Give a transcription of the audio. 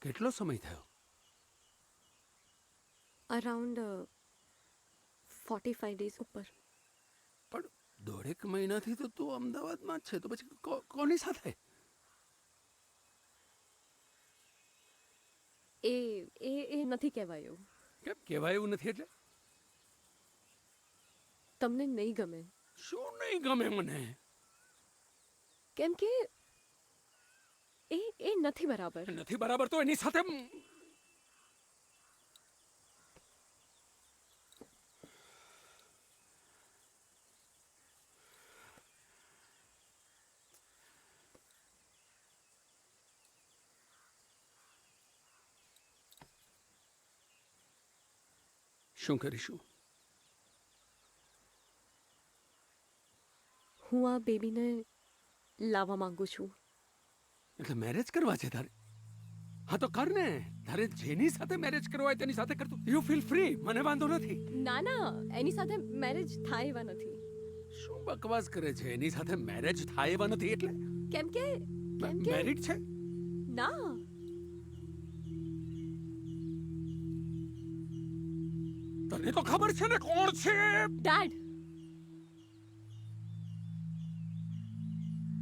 કેટલો સમય થયો? અરાઉન્ડ 45 ડેઝ ઉપર. પણ 1.5 મહિનાથી તો તું અમદાવાદમાં જ છે, તો પછી કોની સાથે? એ એ એ નથી કહેવાયું. કેમ કહેવાય એવું નથી એટલે? તમને નહીં ગમે શું નહીં ગમે મને? કેમ કે એ નથી બરાબર. નથી બરાબર તો એની સાથે શું કરીશું? હું આ બેબીને લાવવા માંગુ છું. એટલે મેરેજ કરવા છે તારે? હા તો કર ને. તારે જેની સાથે મેરેજ કરવા હોય તેની સાથે કરતું. યુ ફીલ ફ્રી, મને વાંધો નથી. ના ના, એની સાથે મેરેજ થાય એવા નથી. શું બકવાસ કરે છે? એની સાથે મેરેજ થાય એવા નથી એટલે? કેમ કે મેરિડ છે? ના, તને તો ખબર છે ને કોણ છે? ડેડ